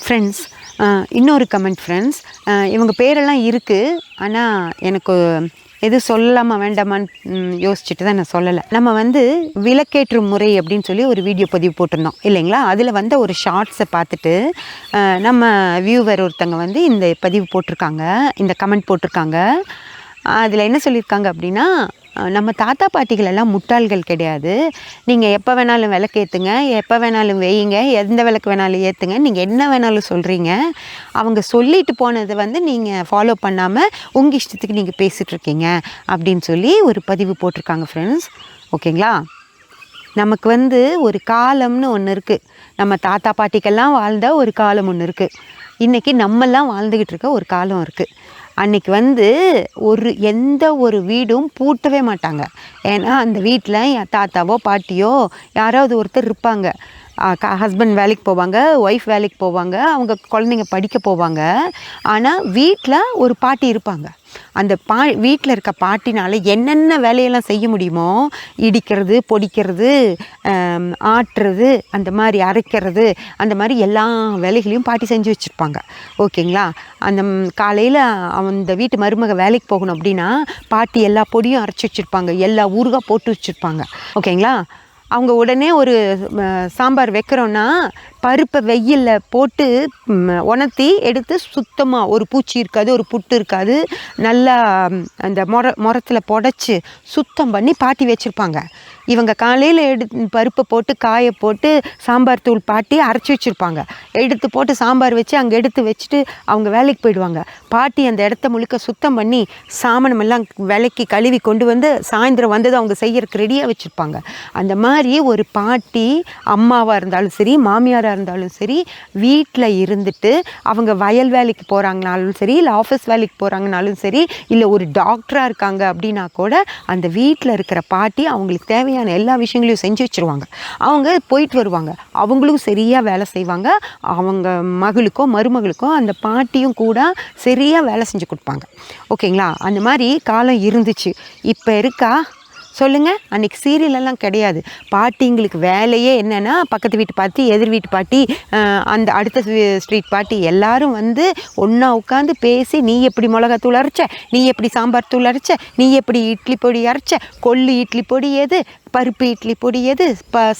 Friends, இன்னொரு comment friends. இவங்க பேரெல்லாம் இருக்குது, ஆனால் எனக்கு எது சொல்லலாமா வேண்டாமான்னு யோசிச்சுட்டு தான் நான் சொல்லலை. நம்ம விளக்கேற்றும் முறை அப்படின்னு சொல்லி ஒரு வீடியோ பதிவு போட்டிருந்தோம் இல்லைங்களா? அதில் ஒரு ஷார்ட்ஸை பார்த்துட்டு நம்ம வியூவர் ஒருத்தங்க இந்த பதிவு போட்டிருக்காங்க, இந்த கமெண்ட் போட்டிருக்காங்க. அதில் என்ன சொல்லியிருக்காங்க அப்படின்னா, நம்ம தாத்தா பாட்டிகள் எல்லாம் முட்டாள்கள் கிடையாது. நீங்கள் எப்போ வேணாலும் விளக்கேற்றுங்க, எப்போ வேணாலும் வையுங்க, எந்த விளக்கு வேணாலும் ஏற்றுங்க, நீங்கள் என்ன வேணாலும் சொல்கிறீங்க. அவங்க சொல்லிட்டு போனதை நீங்கள் ஃபாலோ பண்ணாமல் உங்கள் இஷ்டத்துக்கு நீங்கள் பேசிகிட்ருக்கீங்க அப்படின்னு சொல்லி ஒரு பதிவு போட்டிருக்காங்க ஃப்ரெண்ட்ஸ். ஓகேங்களா? நமக்கு ஒரு காலம்னு ஒன்று இருக்குது. நம்ம தாத்தா பாட்டிக்கெல்லாம் வாழ்ந்த ஒரு காலம் ஒன்று இருக்குது. இன்றைக்கி நம்மெல்லாம் வாழ்ந்துக்கிட்டு இருக்க ஒரு காலம் இருக்குது. அன்றைக்கி எந்த ஒரு வீடும் பூட்டவே மாட்டாங்க. ஏன்னா அந்த வீட்டில் என் தாத்தாவோ பாட்டியோ யாராவது ஒருத்தர் இருப்பாங்க. ஹஸ்பண்ட் வேலைக்கு போவாங்க, ஒய்ஃப் வேலைக்கு போவாங்க, அவங்க குழந்தைங்க படிக்க போவாங்க. ஆனால் வீட்டில் ஒரு பாட்டி இருப்பாங்க. அந்த வீட்டில் இருக்க பாட்டினால் என்னென்ன வேலையெல்லாம் செய்ய முடியுமோ, இடிக்கிறது, பொடிக்கிறது, ஆட்டுறது, அந்த மாதிரி அரைக்கிறது, அந்த மாதிரி எல்லா வேலைகளையும் பாட்டி செஞ்சு வச்சுருப்பாங்க. ஓகேங்களா? அந்த காலையில் அந்த வீட்டு மருமக வேலைக்கு போகணும் அப்படின்னா பாட்டி எல்லா பொடியும் அரைச்சி வச்சுருப்பாங்க, எல்லா ஊறுகாய் போட்டு வச்சுருப்பாங்க. ஓகேங்களா? அவங்க உடனே ஒரு சாம்பார் வைக்கிறோன்னா பருப்பை வெயிலில் போட்டு உணர்த்தி எடுத்து சுத்தமாக, ஒரு பூச்சி இருக்காது, ஒரு புட்டு இருக்காது, நல்லா அந்த முரத்தில் புடச்சி சுத்தம் பண்ணி பாட்டி வச்சுருப்பாங்க. இவங்க காலையில் பருப்பை போட்டு காய போட்டு சாம்பார் தூள் பாட்டி அரைச்சி வச்சுருப்பாங்க. எடுத்து போட்டு சாம்பார் வச்சு அங்கே எடுத்து வச்சுட்டு அவங்க வேலைக்கு போயிடுவாங்க. பாட்டி அந்த இடத்த முழுக்க சுத்தம் பண்ணி சாமனமெல்லாம் விளக்கி கழுவி கொண்டு சாயந்தரம் அவங்க செய்யறதுக்கு ரெடியாக வச்சுருப்பாங்க. அந்த மாதிரி ஒரு பாட்டி அம்மாவாக இருந்தாலும் சரி, மாமியாராக இருந்தாலும் சரி, வீட்டில் இருந்துட்டு அவங்க வயல் வேலைக்கு போகிறாங்கனாலும் சரி, இல்லை ஆஃபீஸ் வேலைக்கு போகிறாங்கனாலும் சரி, இல்லை ஒரு டாக்டராக இருக்காங்க அப்படின்னா கூட அந்த வீட்டில் இருக்கிற பாட்டி அவங்களுக்கு தேவையான எல்லா விஷயங்களையும் செஞ்சு வச்சுருவாங்க. அவங்க போயிட்டு வருவாங்க, அவங்களும் சரியாக வேலை செய்வாங்க. அவங்க மகளுக்கோ மருமகளுக்கோ அந்த பாட்டியும் கூட சரியாக வேலை செஞ்சு கொடுப்பாங்க. ஓகேங்களா? அந்த மாதிரி காலம் இருந்துச்சு. இப்போ இருக்கா சொல்லுங்கள்? அன்றைக்கி சீரியலெல்லாம் கிடையாது. பாட்டிங்களுக்கு வேலையே என்னென்னா, பக்கத்து வீட்டு பாட்டி, எதிர் வீட்டு பாட்டி, அந்த அடுத்த ஸ்ட்ரீட் பாட்டி எல்லாரும் ஒன்றா உட்காந்து பேசி, நீ எப்படி மிளகாத்தூள் அரைச்ச, நீ எப்படி சாம்பார் தூள் அரைச்ச, நீ எப்படி இட்லி பொடி அரைச்ச, கொள்ளு இட்லி பொடி எது, பருப்பு இட்லி பொடி எது,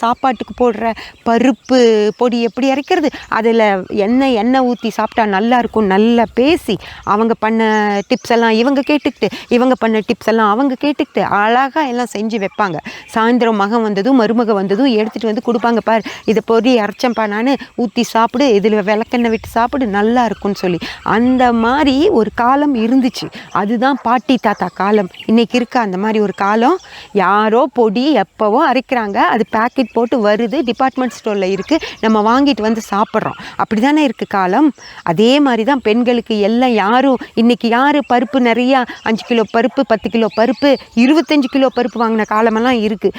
சாப்பாட்டுக்கு போடுற பருப்பு பொடி எப்படி அரைக்கிறது, அதில் எண்ணெய் ஊற்றி சாப்பிட்டா நல்லாயிருக்கும், நல்லா பேசி அவங்க பண்ண டிப்ஸ் எல்லாம் இவங்க கேட்டுக்கிட்டு, இவங்க பண்ண டிப்ஸ் எல்லாம் அவங்க கேட்டுக்கிட்டு அழகாக எல்லாம் செஞ்சு வைப்பாங்க. சாயந்தரம் மகன் வந்ததும் மருமக வந்ததும் எடுத்துகிட்டு கொடுப்பாங்க. பார், இதை பொடி அரைச்சம்பா, நான் ஊற்றி சாப்பிடு, இதில் விளக்கெண்ணெய் விட்டு சாப்பிடு, நல்லா இருக்கும்னு சொல்லி. அந்த மாதிரி ஒரு காலம் இருந்துச்சு. அதுதான் பாட்டி தாத்தா காலம். இன்றைக்கி இருக்க அந்த மாதிரி ஒரு காலம்? யாரோ பொடி எப்போவோ அரைக்கிறாங்க, அது பேக்கெட் போட்டு வருது, டிபார்ட்மெண்ட் ஸ்டோரில் இருக்குது, நம்ம வாங்கிட்டு சாப்பிட்றோம். அப்படி தானே இருக்குது காலம். அதே மாதிரி தான் பெண்களுக்கு எல்லாம். இன்றைக்கி யார் பருப்பு நிறையா 5 கிலோ பருப்பு, 10 கிலோ பருப்பு, 25 கிலோ பருப்பு வாங்கின காலமெல்லாம் இருக்குது.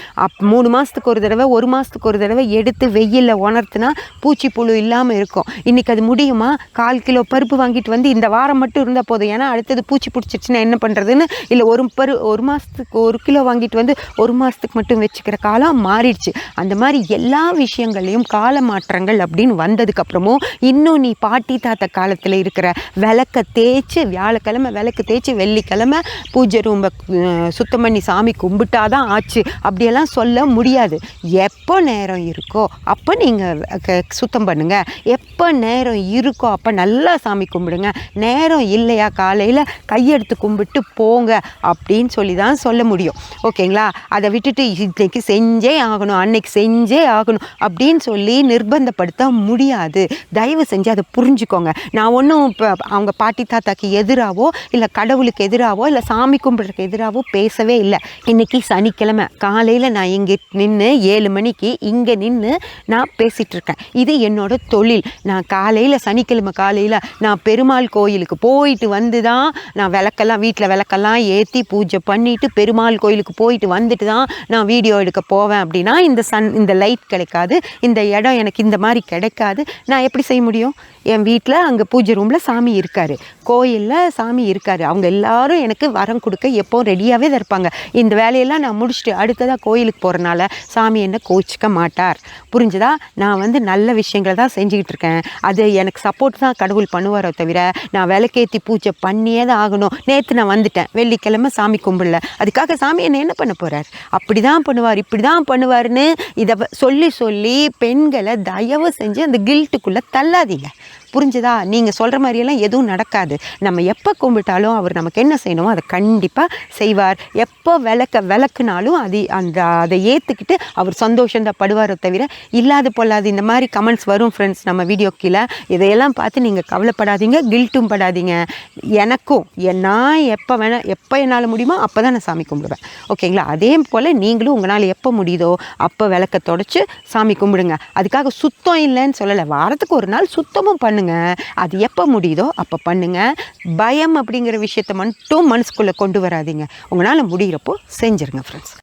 3 மாதத்துக்கு ஒரு தடவை, 1 மாதத்துக்கு ஒரு தடவை எடுத்து வெயிலில் உணர்த்தினா பூச்சி புழு இல்லாமல் இருக்கும். இன்றைக்கி அது முடியுமா? 1/4 கிலோ பருப்பு வாங்கிட்டு இந்த வாரம் மட்டும் இருந்தால் போதும், ஏன்னா அடுத்தது பூச்சி பிடிச்சிருச்சுன்னா என்ன பண்ணுறதுன்னு, இல்லை ஒரு மாதத்துக்கு 1 கிலோ வாங்கிட்டு 1 மாதத்துக்கு மட்டும் வச்சுக்கிற காலம் மாறிடுச்சு. அந்த மாதிரி எல்லா விஷயங்களையும் கால மாற்றங்கள் அப்படின்னு வந்ததுக்கப்புறமும் இன்னும் நீ பாட்டி தாத்தா காலத்தில் இருக்கிற விளக்க தேய்ச்சி, வியாழக்கிழமை விளக்கு தேய்ச்சி, வெள்ளிக்கிழமை பூஜை ரூமை சுத்தம் பண்ணி சாமி கும்பிட்டாதான் ஆச்சு அப்படியெல்லாம் சொல்ல முடியாது. எப்போ நேரம் இருக்கோ அப்போ நீங்கள் சுத்தம் பண்ணுங்கள், எப்போ நேரம் இருக்கோ அப்போ நல்லா சாமி கும்பிடுங்க, நேரம் இல்லையா காலையில் கையெடுத்து கும்பிட்டு போங்க அப்படின்னு சொல்லி தான் சொல்ல முடியும். ஓகேங்களா? அதை விட்டுட்டு இன்னைக்கு செஞ்சே ஆகணும், அன்னைக்கு செஞ்சே ஆகணும் அப்படின்னு சொல்லி நிர்பந்தப்படுத்த முடியாது. தயவு செஞ்சு அதை புரிஞ்சுக்கோங்க. நான் ஒன்றும் இப்போ அவங்க பாட்டி தாத்தாக்கு எதிராகவோ, இல்லை கடவுளுக்கு எதிராகவோ, இல்லை சாமி கும்பிட்றதுக்கு எதிராகவோ பேசவே இல்லை. இன்றைக்கி சனிக்கிழமை காலையில் நான் இங்கே நின்று 7 மணிக்கு இங்கே நின்று நான் பேசிகிட்ருக்கேன். இது என்னோட தொழில். நான் காலையில் சனிக்கிழமை காலையில் நான் பெருமாள் கோயிலுக்கு போயிட்டு தான் நான் வீட்டில் விளக்கெல்லாம் ஏற்றி பூஜை பண்ணிவிட்டு பெருமாள் கோயிலுக்கு போயிட்டு வந்துட்டு தான் நான் நான் வீடியோ எடுக்க போவேன் அப்படின்னா இந்த லைட் கிடைக்காது, இந்த இடம் எனக்கு இந்த மாதிரி கிடைக்காது. நான் எப்படி செய்ய முடியும்? என் வீட்டில் அங்கே பூஜை ரூமில் சாமி இருக்கார், கோயிலில் சாமி இருக்கார். அவங்க எல்லாரும் எனக்கு வரம் கொடுக்க எப்போ ரெடியாகவே தான் இருப்பாங்க. இந்த வேலையெல்லாம் நான் முடிச்சுட்டு அடுத்ததாக கோயிலுக்கு போகிறனால சாமி என்ன கோச்சிக்க மாட்டார். புரிஞ்சுதா? நான் வந்து நல்ல விஷயங்களை தான் செஞ்சுக்கிட்டு இருக்கேன். அது எனக்கு சப்போர்ட் தான் கடவுள் பண்ணுவாரோ தவிர நான் விளக்கேற்றி பூஜை பண்ணியே தான் ஆகணும். நேற்று நான் வந்துட்டேன், வெள்ளிக்கிழமை சாமி கும்பிடல, அதுக்காக சாமி என்ன பண்ண போகிறார்? அப்படி தான் பண்ணுவார், இப்படி தான் பண்ணுவார்னு இதை சொல்லி சொல்லி பெண்களை தயவு செஞ்சு அந்த கில்ட்டுக்குள்ளே தள்ளாதீங்க. புரிஞ்சுதா? நீங்கள் சொல்கிற மாதிரியெல்லாம் எதுவும் நடக்காது. நம்ம எப்போ கும்பிட்டாலும் அவர் நமக்கு என்ன செய்யணுமோ அதை கண்டிப்பாக செய்வார். எப்போ விளக்குனாலும் அதை ஏற்றுக்கிட்டு அவர் சந்தோஷந்தான் படுவாரோ தவிர இல்லாத பொல்லாது இந்த மாதிரி கமெண்ட்ஸ் வரும் ஃப்ரெண்ட்ஸ் நம்ம வீடியோ கீழே. இதையெல்லாம் பார்த்து நீங்கள் கவலைப்படாதீங்க, கில்ட்டும் படாதீங்க. எனக்கும் நான் எப்போ என்னால் முடியுமோ அப்போ தான் நான் சாமி கும்பிடுவேன். ஓகேங்களா? அதே போல் நீங்களும் உங்களால் எப்போ முடியுதோ அப்போ விளக்க தொடச்சி சாமி கும்பிடுங்க. அதுக்காக சுத்தம் இல்லைன்னு சொல்லலை, வாரத்துக்கு ஒரு நாள் சுத்தமும் பண்ணுங்க. அது எப்போ முடியுதோ அப்போ பண்ணுங்க. பயம் அப்படிங்கிற விஷயத்தை மட்டும் மனசுக்குள்ளே கொண்டு வராதீங்க. உங்களால் முடிகிறப்போ செஞ்சுருங்க ஃப்ரெண்ட்ஸ்.